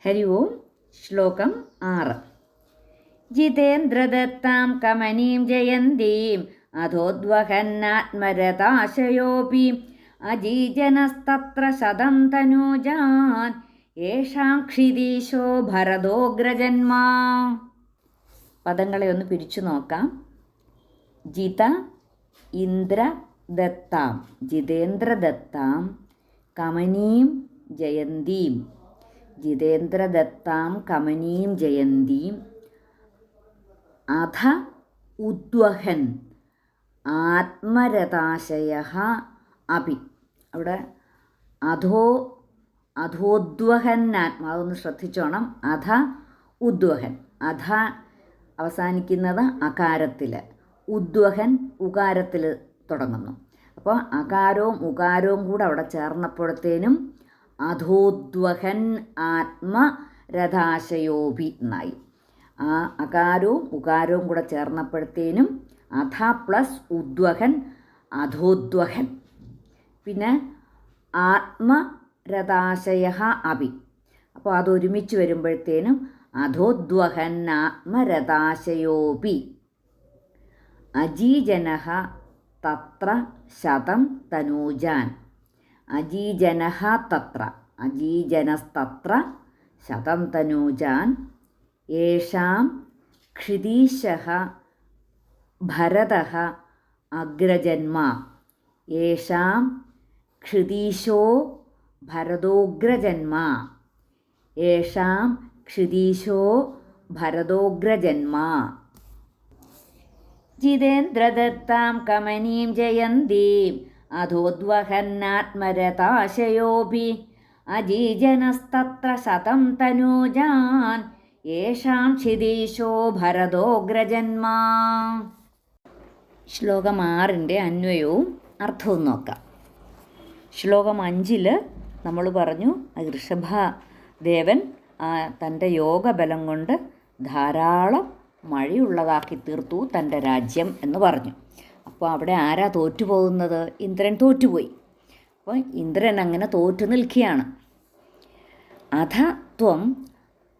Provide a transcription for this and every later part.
ഹരി ഓം. ശ്ലോകം 6. ജിതേന്ദ്രദത്താം കമനീം ജയന്തീം അധോദ്വഹന്നാത്മരതാശയോപി അജീജനസ്തത്ര ശതം തനൂജാൻ യേഷാം ക്ഷിതീശോ ഭരതോഗ്രജന്മാ. പദങ്ങളെ ഒന്ന് പിരിച്ചു നോക്കാം. ജിത ഇന്ദ്രദത്താം, ജിതേന്ദ്രദത്താം കമനീം ജയന്തീം, ജിതേന്ദ്രദത്താം കമനീം ജയന്തീം അധ ഉദ്വഹൻ ആത്മരതാശയഃ അപി. അവിടെ അധോദ്വഹന്നാത്മ, അതൊന്ന് ശ്രദ്ധിച്ചോണം. അധ ഉദ്വഹൻ, അധ അവസാനിക്കുന്നത് അകാരത്തിൽ, ഉദ്വഹൻ ഉകാരത്തിൽ തുടങ്ങുന്നു. അപ്പോൾ അകാരവും ഉകാരവും കൂടെ അവിടെ ചേർന്നപ്പോഴത്തേനും അധോദ്വഹൻ ആത്മരഥാശയോപി എന്നായി. ആ അകാരവും ഉകാരവും കൂടെ ചേർന്നപ്പോഴത്തേനും അധ പ്ലസ് ഉദ്വഹൻ അധോദ്വഹൻ. പിന്നെ ആത്മരഥാശയ അപി, അപ്പോൾ അതൊരുമിച്ച് വരുമ്പോഴത്തേനും അധോദ്വഹൻ ആത്മരഥാശയോപി അജീജനഃ തത്ര ശതം തനൂജാൻ. അജീജനഃ തത്ര, അജീജനസ്തത്ര ശതം തനൂജാൻ യേഷാം ക്ഷിതീശഃ ഭരതഃ അഗ്രജന്മാ. യേഷാം ക്ഷിതീശോ ഭരതോഗ്രജന്മാ. യേഷാം ക്ഷിതീശോ ഭരതോഗ്രജന്മാ. ജിതേന്ദ്രദത്താം കമനീം ജയന്തീം അധോദ്വഹന്നാത്മരതാശയോപി അജീജനസ്തത്ര ശതം തനൂജാൻ യേഷാം ക്ഷിതീശോ ഭരതോഗ്രജന്മാ. ശ്ലോകം 6 അന്വയവും അർത്ഥവും നോക്കാം. ശ്ലോകം 5 നമ്മൾ പറഞ്ഞു ഋഷഭദേവൻ തൻ്റെ യോഗബലം കൊണ്ട് ധാരാളം മഴയുള്ളതാക്കി തീർത്തു തൻ്റെ രാജ്യം എന്ന് പറഞ്ഞു. അപ്പോൾ അവിടെ ആരാ തോറ്റുപോകുന്നത്? ഇന്ദ്രൻ തോറ്റുപോയി. അപ്പോൾ ഇന്ദ്രൻ അങ്ങനെ തോറ്റു നിൽക്കുകയാണ്. അധ ത്വം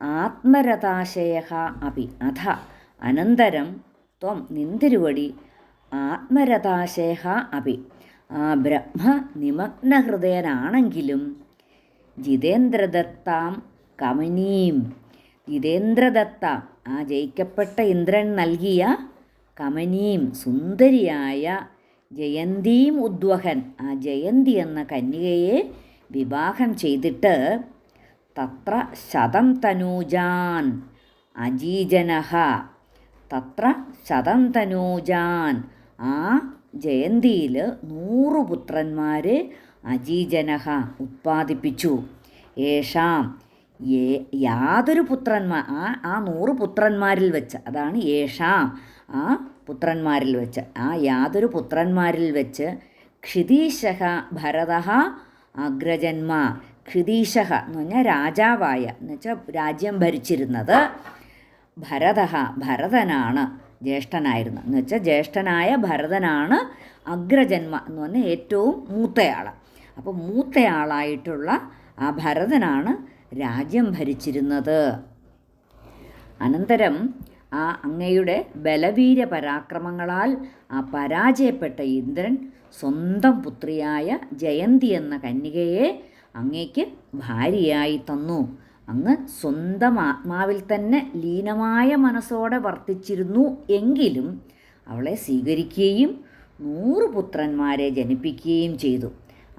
ആത്മരഥാശയ അപി. അധ അനന്തരം ത്വം നിന്തിരുവടി ആത്മരഥാശയ അപി, ആ ബ്രഹ്മ നിമഗ്നഹൃദയനാണെങ്കിലും ജിതേന്ദ്രദത്താം കമനീം, ജിതേന്ദ്രദത്ത ആ ജയിക്കപ്പെട്ട ഇന്ദ്രൻ നൽകിയ കമനീം സുന്ദരിയായ ജയന്തീം ഉദ്വഹൻ, ആ ജയന്തി എന്ന കന്യകയെ വിവാഹം ചെയ്തിട്ട് തത്ര ശതം തനൂജാൻ അജീജനഃ, തത്ര ശതം തനൂജാൻ ആ ജയന്തിയിൽ 100 പുത്രന്മാരെ അജീജനഃ ഉത്പാദിപ്പിച്ചു. യേഷാം യാതൊരു പുത്രന്മാർ, ആ 100 പുത്രന്മാരിൽ വെച്ച്, അതാണ് യേഷാം ആ പുത്രന്മാരിൽ വെച്ച്, ആ യാതൊരു പുത്രന്മാരിൽ വെച്ച് ക്ഷിതീശഃ ഭരതഃ അഗ്രജന്മ. ക്ഷിതീശഃ എന്ന് പറഞ്ഞാൽ രാജാവായ, എന്നുവെച്ചാൽ രാജ്യം ഭരിച്ചിരുന്നത് ഭരതഃ, ഭരതനാണ് ജ്യേഷ്ഠനായിരുന്നു, എന്നുവെച്ചാൽ ജ്യേഷ്ഠനായ ഭരതനാണ് അഗ്രജന്മ എന്ന് പറഞ്ഞാൽ ഏറ്റവും മൂത്തയാൾ. അപ്പോൾ മൂത്തയാളായിട്ടുള്ള ആ ഭരതനാണ് രാജ്യം ഭരിച്ചിരുന്നത്. അനന്തരം ആ അങ്ങയുടെ ബലവീര പരാക്രമങ്ങളാൽ ആ പരാജയപ്പെട്ട ഇന്ദ്രൻ സ്വന്തം പുത്രിയായ ജയന്തി എന്ന കന്യകയെ അങ്ങയ്ക്ക് ഭാര്യയായി തന്നു. അങ്ങ് സ്വന്തം ആത്മാവിൽ തന്നെ ലീനമായ മനസ്സോടെ വർത്തിച്ചിരുന്നു എങ്കിലും അവളെ സ്വീകരിക്കുകയും 100 പുത്രന്മാരെ ജനിപ്പിക്കുകയും ചെയ്തു.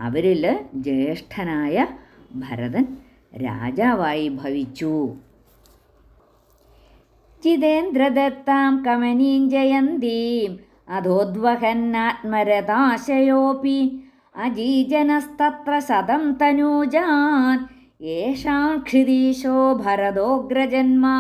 അവരിൽ ജ്യേഷ്ഠനായ ഭരതൻ രാജാവായി ഭവിച്ചു. ജിതേന്ദ്രദത്താം കമനീം ജയന്തീം അധോദ്വഹന്നാത്മരഥാശയോപി അജീജനസ്തത്ര ശതം തനൂജാൻ യേഷാം ക്ഷിതീശോ ഭരതോഗ്രജന്മാ.